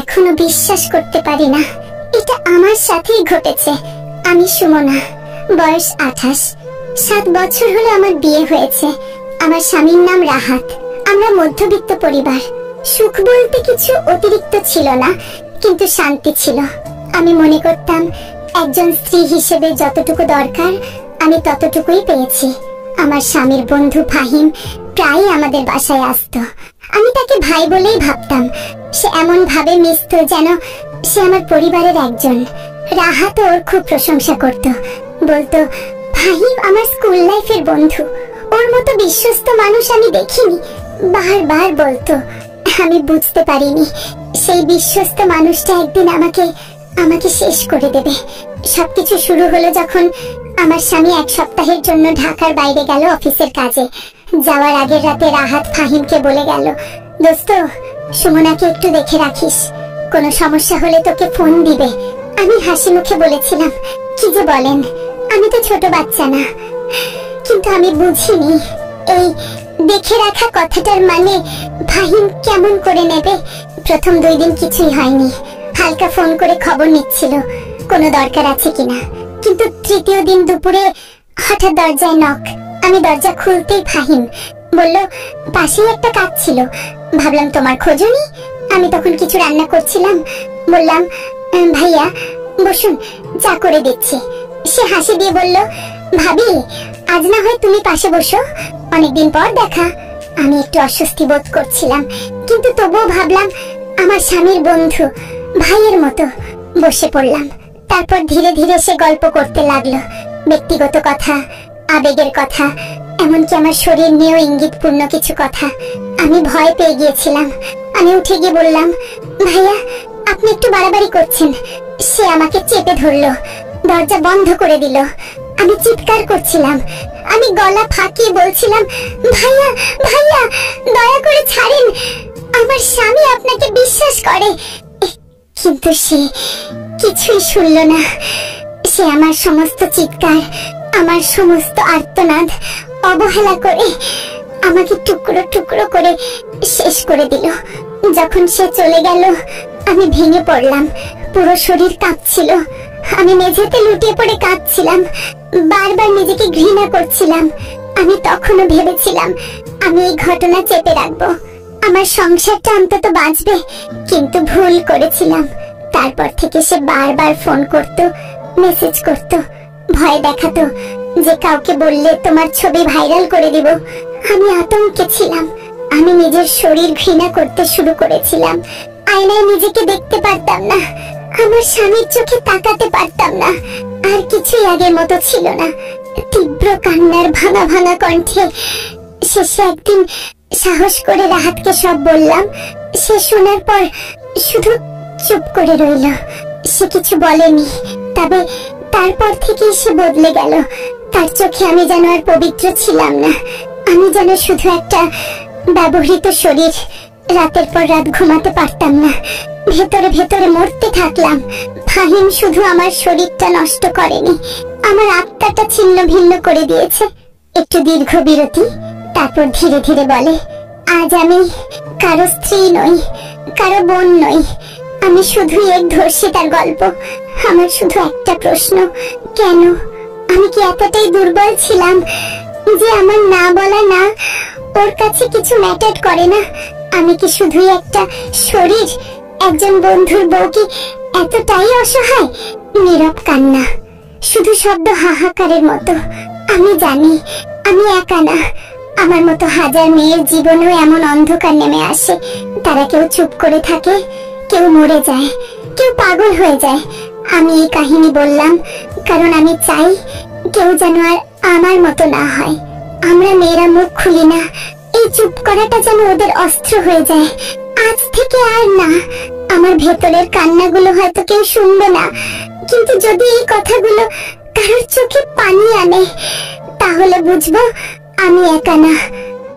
এখনো বিশ্বাস করতে পারি না এটা আমার সাথেই ঘটেছে। আমি সুমনা, বয়স 28। 7 বছর হলো আমার বিয়ে হয়েছে। আমার স্বামীর নাম রাহাত। আমরা মধ্যবিত্ত পরিবার। সুখ বলতে কিছু অতিরিক্ত ছিল না, কিন্তু শান্তি ছিল। আমি মনে করতাম একজন স্ত্রী হিসেবে যতটুকু দরকার আমি ততটুকুই পেয়েছি। আমার স্বামীর বন্ধু ফাহিম প্রায় আমাদের বাসায় আসতো। আমি তাকে ভাই বলেই ভাবতাম। সে এমন ভাবে মিশতো যেন সে আমার পরিবারের একজন। রাহাত ওর খুব প্রশংসা করত, বলতো ফাহিম আমার স্কুল লাইফের বন্ধু, ওর মতো বিশ্বস্ত মানুষ আমি দেখিনি। বারবার বলতো। আমি বুঝতে পারিনি সেই বিশ্বস্ত মানুষটা একদিন আমাকে শেষ করে দেবে। সবকিছু শুরু হলো যখন আমার স্বামী 1 সপ্তাহের জন্য ঢাকার বাইরে গেল অফিসের কাজে। যাওয়ার আগের রাতে রাহাত ফাহিমকে বলে গেল, দোস্ত সুমনাকে একটু দেখে রাখিস, কোনো সমস্যা হলে তোকে ফোন দিবে। আমি হাসি মুখে বলেছিলাম, কি যে বলেন, আমি তো ছোট বাচ্চা না। কিন্তু আমি বুঝিনি এই দেখে রাখা কথাটার মানে ফাহিম কেমন করে নেবে। প্রথম 2 দিন কিছুই হয়নি। হালকা ফোন করে খবর নিচ্ছিল কোনো দরকার আছে কিনা। কিন্তু তৃতীয় দিন দুপুরে হঠাৎ দরজায় নক। আমি দরজা খুলতেই ফাহিম বলল, পাশেই একটা কাজ ছিল, ভাবলাম তোমার খোঁজনি। আমি তখন কিছু রান্না করছিলাম। বললাম, ভাইয়া বসুন, চা করে দিচ্ছি। সে হাসি দিয়ে বলল, ভাবি আজ না হয় তুমি পাশে বসো, অনেকদিন পর দেখা। আমি একটু অস্বস্তি বোধ করছিলাম, কিন্তু তবুও ভাবলাম আমার স্বামীর বন্ধু, ভাইয়ের মতো। বসে পড়লাম। তারপর ধীরে ধীরে সে গল্প করতে লাগলো, ব্যক্তিগত কথা, আবেগের কথা, এমনকি আমার শরীর নিয়েও ইঙ্গিতপূর্ণ কিছু কথা। আমি ভয় পেয়ে গিয়েছিলাম। আমি উঠে গিয়ে বললাম, ভাইয়া আপনি একটু বাড়াবাড়ি করছেন। সে আমাকে চেপে ধরলো, দরজা বন্ধ করে দিল। আমি চিৎকার করছিলাম, আমি গলা ফাঁকিয়ে বলছিলাম, ভাইয়া ভাইয়া দয়া করে ছাড়েন, আমার স্বামী আপনাকে বিশ্বাস করে। কিন্তু সে কিছুই শুনল না। সে আমার সমস্ত চিৎকার, আমার সমস্ত আর্তনাদ অবহেলা করে আমাকে টুকরো টুকরো করে শেষ করে দিল। যখন সে চলে গেল আমি ভেঙে পড়লাম, পুরো শরীর কাঁপছিল। আমি মেঝেতে লুটিয়ে পড়ে কাঁদছিলাম, বারবার নিজেকে ঘৃণা করছিলাম। আমি তখনও ভেবেছিলাম আমি এই ঘটনা চেপে রাখবো, আমার সংসারটা অন্তত বাঁচবে, কিন্তু ভুল করেছিলাম। তারপর থেকে সে বারবার ফোন করত, মেসেজ করত, ভয় দেখাতো যে কাউকে বললে তোমার ছবি ভাইরাল করে দিব। আমি আতঙ্কে ছিলাম। আমি নিজের শরীর ঘৃণা করতে শুরু করেছিলাম। আয়নায় নিজেকে দেখতে পারতাম না, আমার স্বামীর চোখে তাকাতে পারতাম না। আর কিছুই আগের মতো ছিল না। তীব্র কান্নার ভাঙা ভাঙা কণ্ঠে শেষে একদিন সাহস করে রাহাতকে সব বললাম। সে শোনার পর শুধু চুপ করে রইল, সে কিছু বলেনি। তবে তারপর থেকে সে বদলে গেল। তার চোখে আমি যেন আর পবিত্র ছিলাম না, আমি যেন শুধু একটা ব্যবহৃত শরীর। রাতের পর রাত ঘুমাতে পারতাম না, ভেতরে ভেতরে মরতে থাকলাম। ফাহিম শুধু আমার শরীরটা নষ্ট করেনি, আমার আত্মাটা ছিন্ন ভিন্ন করে দিয়েছে। একটু দীর্ঘ বিরতি, তারপর ধীরে ধীরে বলে, আজ আমি কারো স্ত্রী নই, কারো বোন নই, আমি শুধুই এক ধর্ষিতার গল্প। আমার শুধু একটা প্রশ্ন, কেন? আমি কি এতটাই দুর্বল ছিলাম যে আমার না বলা না ওর কাছে কিছু ম্যাটার করে না? আমি কি শুধুই একটা শরীর? একজন বন্ধুর বউ কি এতটাই অসহায়? নীরব কান্না, শুধু শব্দ হাহাকারের মতো। আমি জানি আমি একা না, আমার মতো হাজার মেয়ের জীবনেও এমন অন্ধকার নেমে আসে। তারা কেউ চুপ করে থাকে, কেউ মরে যায়, কেউ পাগল হয়ে যায়। আমি এই কাহিনী বললাম কারণ আমি চাই কেউ যেন আর আমার মতো না হয়। আমরা মেয়েরা মুখ খুলি না, এই চুপ করাটা যেন ওদের অস্ত্র হয়ে যায়। আজ থেকে আর না। আমার ভেতরের কান্নাগুলো হয়তো কেউ শুনবে না, কিন্তু যদি এই কথাগুলো কারোর চোখে পানি আনে, তাহলে বুঝবো আমি একা না,